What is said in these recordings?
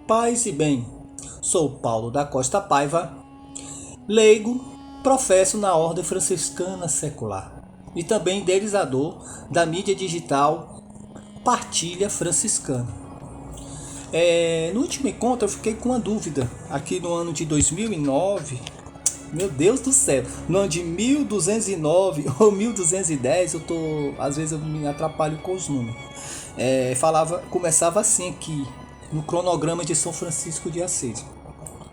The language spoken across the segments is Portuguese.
Paz e bem, sou Paulo da Costa Paiva, leigo, professo na Ordem Franciscana Secular e também idealizador da mídia digital Partilha Franciscana. No último encontro eu fiquei com uma dúvida, aqui no ano de 2009, meu Deus do céu, no ano de 1209 ou 1210, às vezes eu me atrapalho com os números. Começava assim aqui, no cronograma de São Francisco de Assis.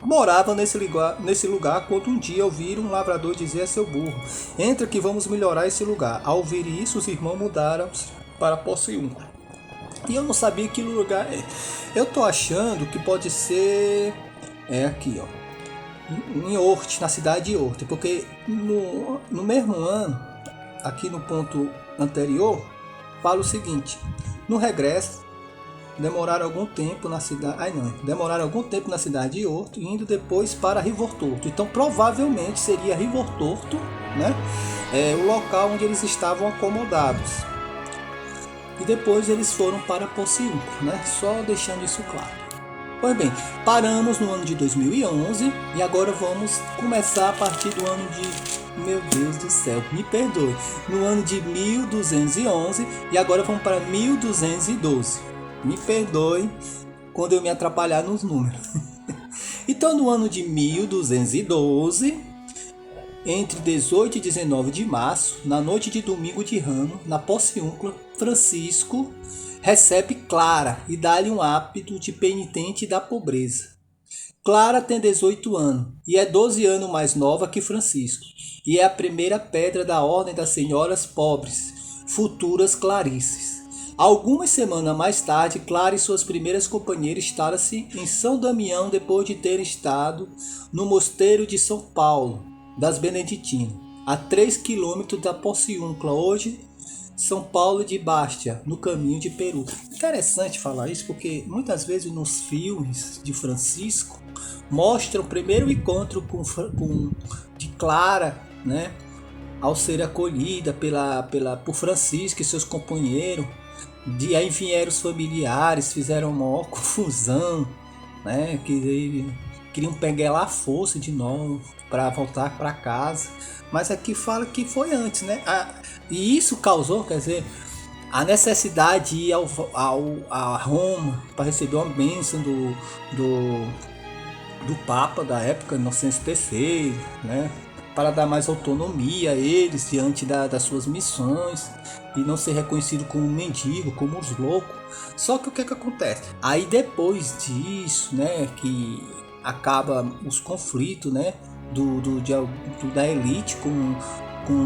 Morava nesse lugar quando um dia ouviram um lavrador dizer a seu burro: entra que vamos melhorar esse lugar. Ao ouvir isso, os irmãos mudaram para Pociúncula. E eu não sabia que lugar é. Eu tô achando que pode ser aqui, ó, em Orte, na cidade de Orte, porque no mesmo ano, aqui no ponto anterior, fala o seguinte: no regresso demoraram algum tempo na cidade de Horto, indo depois para Rivortorto. Então provavelmente seria Rivortorto, né? O local onde eles estavam acomodados. E depois eles foram para Pociúncula, né? Só deixando isso claro. Pois bem, paramos no ano de 2011 e agora vamos começar a partir do ano de, meu Deus do céu, me perdoe, no ano de 1211 e agora vamos para 1212. Me perdoe quando eu me atrapalhar nos números. Então, no ano de 1212, entre 18 e 19 de março, na noite de domingo de Ramo, na Pociúncula, Francisco recebe Clara e dá-lhe um hábito de penitente da pobreza. Clara tem 18 anos e é 12 anos mais nova que Francisco, e é a primeira pedra da Ordem das Senhoras Pobres, futuras Clarices. Algumas semanas mais tarde, Clara e suas primeiras companheiras instalam-se em São Damião depois de terem estado no mosteiro de São Paulo das Beneditinas, a 3 quilômetros da Pociúncula, hoje São Paulo de Bastia, no caminho de Peru. Interessante falar isso porque muitas vezes nos filmes de Francisco mostram o primeiro encontro de Clara, né, ao ser acolhida por Francisco e seus companheiros. Aí vieram os familiares, fizeram uma maior confusão, né? Que queriam pegar ela à força de novo para voltar para casa. Mas aqui fala que foi antes, né? E isso causou, quer dizer, a necessidade de ir a Roma para receber uma bênção do Papa da época, Inocêncio III, né? Para dar mais autonomia a eles diante das suas missões e não ser reconhecido como mendigo, como os loucos. Só que o que acontece? Aí depois disso, né, que acaba os conflitos, né, da elite com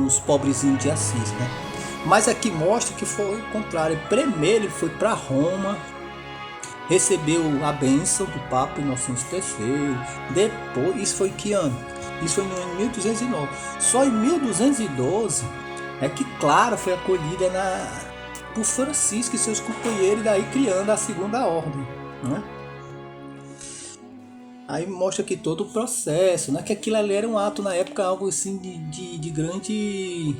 os pobrezinhos de Assis, né? Mas aqui mostra que foi o contrário. Primeiro ele foi para Roma, recebeu a bênção do Papa Inocêncio III. Depois, isso foi que ano? Isso foi no ano 1209. Só em 1212 é que Clara foi acolhida por Francisco e seus companheiros, daí criando a segunda ordem, né? Aí mostra aqui todo o processo, né? Que aquilo ali era um ato na época, algo assim de grande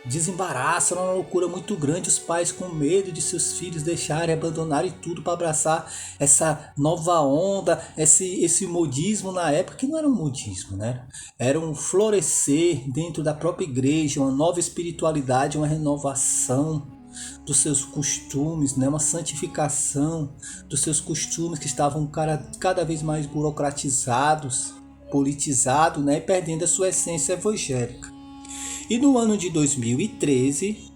desembaraço, era uma loucura muito grande, os pais com medo de seus filhos deixarem, abandonarem tudo para abraçar essa nova onda, esse modismo na época, que não era um modismo, né? Era um florescer dentro da própria igreja, uma nova espiritualidade, uma renovação dos seus costumes, né? Uma santificação dos seus costumes que estavam cada vez mais burocratizados, politizados, né? E perdendo a sua essência evangélica. E no ano de 2013,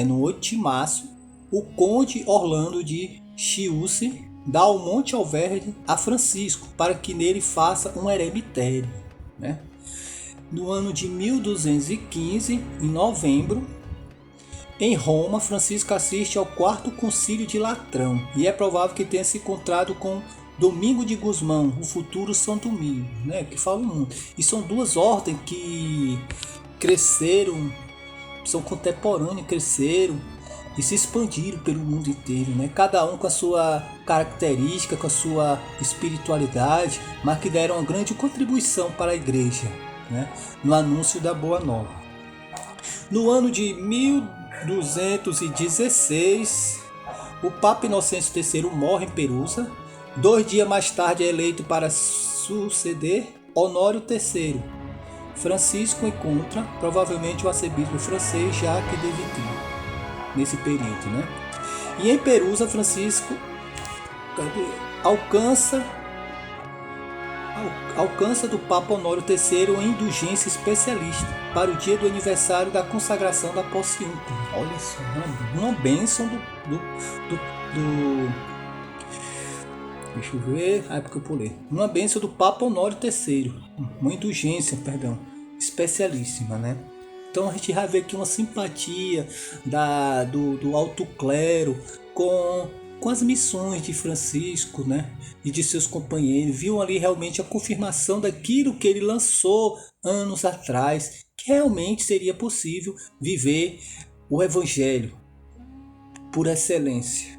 no 8 de março, o conde Orlando de Chiusi dá o Monte Alverne a Francisco para que nele faça um eremitério, né? No ano de 1215, em novembro, em Roma, Francisco assiste ao 4º Concílio de Latrão e é provável que tenha se encontrado com Domingo de Gusmão, o futuro São Domingo, né? Que fala muito. E são duas ordens que cresceram, são contemporâneos, cresceram e se expandiram pelo mundo inteiro, né? Cada um com a sua característica, com a sua espiritualidade, mas que deram uma grande contribuição para a igreja, né? No anúncio da Boa Nova. No ano de 1216, O Papa Inocêncio III morre em Perusa. 2 dias mais tarde é eleito para suceder Honório III. Francisco encontra provavelmente o arcebispo francês Jacques de Vitry nesse período, né? E em Perusa, Francisco alcança do Papa Honório III uma indulgência especialista para o dia do aniversário da consagração da posse única. Olha só, uma bênção deixa eu ver, época eu pulei. Uma bênção do Papa Honório III, uma indulgência, especialíssima, né? Então a gente vai ver aqui uma simpatia do alto clero com as missões de Francisco, né? E de seus companheiros. Viu ali realmente a confirmação daquilo que ele lançou anos atrás, que realmente seria possível viver o Evangelho por excelência.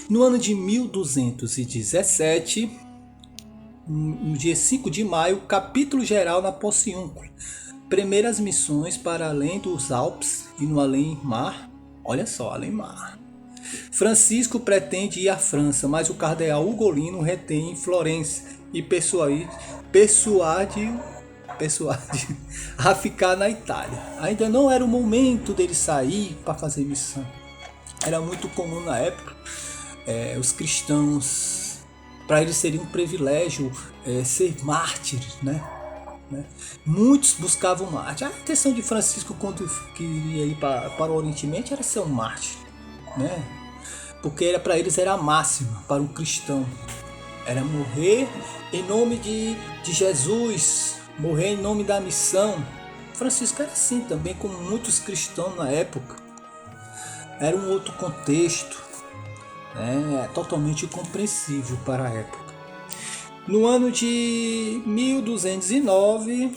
No ano de 1217, no dia 5 de maio, capítulo geral na Pociúncula. Primeiras missões para além dos Alpes e no além-mar. Olha só, além-mar. Francisco pretende ir à França, mas o cardeal Ugolino retém em Florença e persuade a ficar na Itália. Ainda não era o momento dele sair para fazer missão. Era muito comum na época os cristãos, para eles seria um privilégio ser mártires, né? Muitos buscavam mártir. A intenção de Francisco quando queria ir para o Oriente Médio era ser um mártir, né? Porque para eles era a máxima para um cristão, era morrer em nome de Jesus, morrer em nome da missão. Francisco era assim também, como muitos cristãos na época. Era um outro contexto, né? Totalmente incompreensível para a época. No ano de 1209,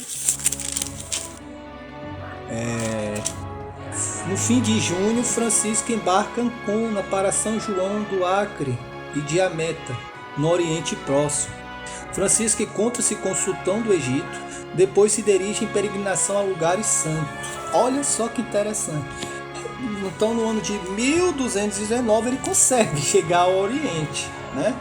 no fim de junho, Francisco embarca em Ancona para São João do Acre e Diameta, no Oriente Próximo. Francisco encontra-se com o sultão do Egito, depois se dirige em peregrinação a lugares santos. Olha só que interessante. Então, no ano de 1219, ele consegue chegar ao Oriente, né?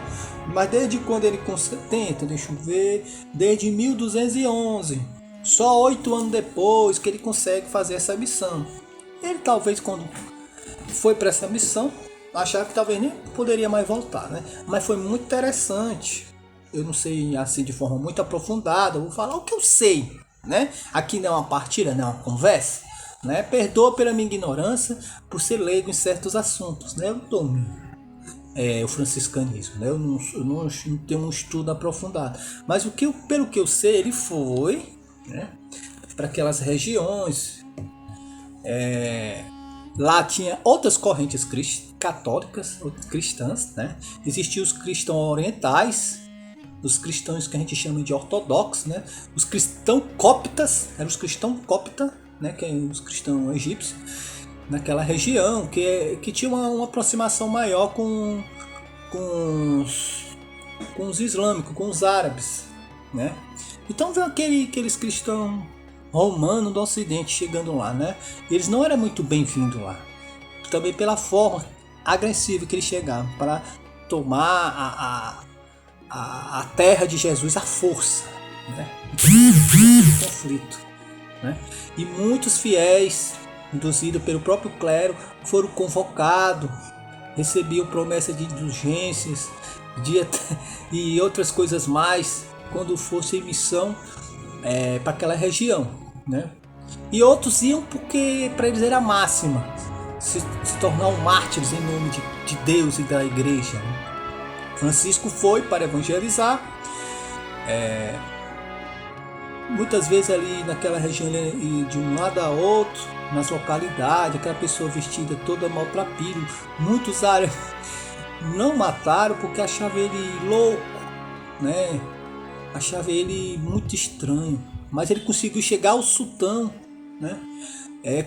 Mas desde quando ele tenta, deixa eu ver, desde 1211, só 8 anos depois que ele consegue fazer essa missão. Ele talvez quando foi para essa missão, achava que talvez nem poderia mais voltar, né? Mas foi muito interessante. Eu não sei assim de forma muito aprofundada, eu vou falar o que eu sei, né? Aqui não é uma partilha, não é uma conversa, né? Perdoa pela minha ignorância por ser leigo em certos assuntos, né? Eu domino o franciscanismo, né? Eu não tenho um estudo aprofundado, mas pelo que eu sei, ele foi, né, para aquelas regiões. Lá tinha outras correntes católicas, cristãs, né? Existiam os cristãos orientais, os cristãos que a gente chama de ortodoxos, né? Os cristãos coptas, eram os cristãos coptas, né? Que é os cristãos egípcios, naquela região, que tinha uma aproximação maior com os islâmicos, com os árabes, né? Então veio aqueles cristãos romanos do Ocidente chegando lá, né? Eles não eram muito bem-vindos lá, também pela forma agressiva que eles chegavam para tomar a terra de Jesus à força, né? Então, conflito, né? E muitos fiéis, induzidos pelo próprio clero, foram convocados, recebiam promessa de indulgências e outras coisas mais quando fosse em missão para aquela região, né? E outros iam porque para eles era a máxima se tornar um mártires em nome de Deus e da igreja, né? Francisco foi para evangelizar, muitas vezes ali naquela região, de um lado a outro, nas localidades, aquela pessoa vestida toda maltrapilho. Muitos árabes não mataram porque achavam ele louco, né? Achavam ele muito estranho, mas ele conseguiu chegar ao sultão, né?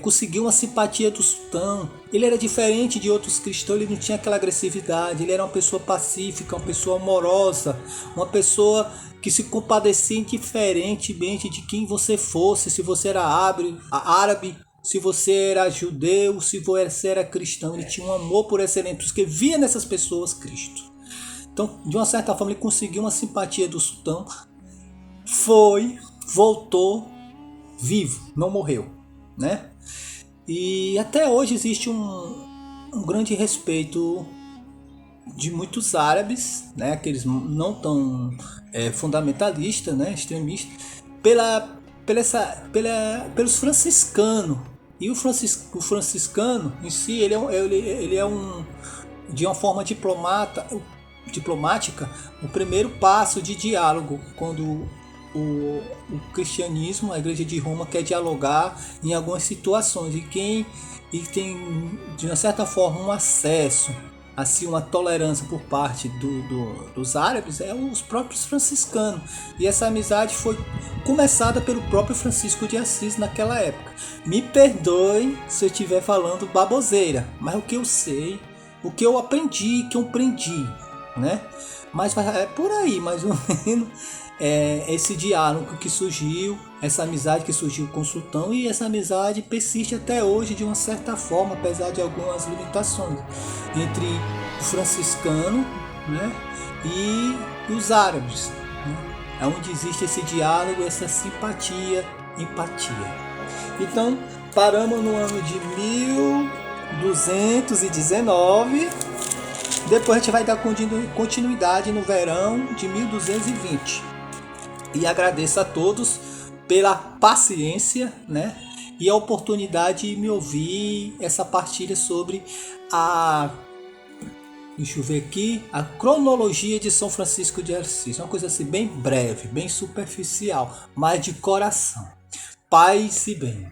Conseguiu uma simpatia do sultão. Ele era diferente de outros cristãos, ele não tinha aquela agressividade, ele era uma pessoa pacífica, uma pessoa amorosa, uma pessoa que se compadecia indiferentemente de quem você fosse, se você era árabe, se você era judeu, se você era cristão. Ele tinha um amor por excelente, porque via nessas pessoas Cristo. Então, de uma certa forma, ele conseguiu uma simpatia do sultão, voltou vivo, não morreu, né? E até hoje existe um grande respeito de muitos árabes, né, aqueles não tão fundamentalistas, né, extremistas, pelos franciscanos. E o franciscano em si, ele é de uma forma diplomática, o primeiro passo de diálogo, quando o cristianismo, a Igreja de Roma, quer dialogar em algumas situações, e quem tem de uma certa forma um acesso, assim, uma tolerância por parte dos árabes, é os próprios franciscanos. E essa amizade foi começada pelo próprio Francisco de Assis naquela época. Me perdoem se eu estiver falando baboseira, mas o que eu sei, o que eu aprendi, né? Mas é por aí, mais ou menos, esse diálogo que surgiu, essa amizade que surgiu com o sultão, e essa amizade persiste até hoje de uma certa forma, apesar de algumas limitações, entre o franciscano, né, e os árabes, né? É onde existe esse diálogo, essa simpatia, empatia. Então, paramos no ano de 1219. Depois a gente vai dar continuidade no verão de 1220. E agradeço a todos pela paciência, né? E a oportunidade de me ouvir essa partilha sobre deixa eu ver aqui, a cronologia de São Francisco de Assis. Uma coisa assim bem breve, bem superficial, mas de coração. Paz e bem.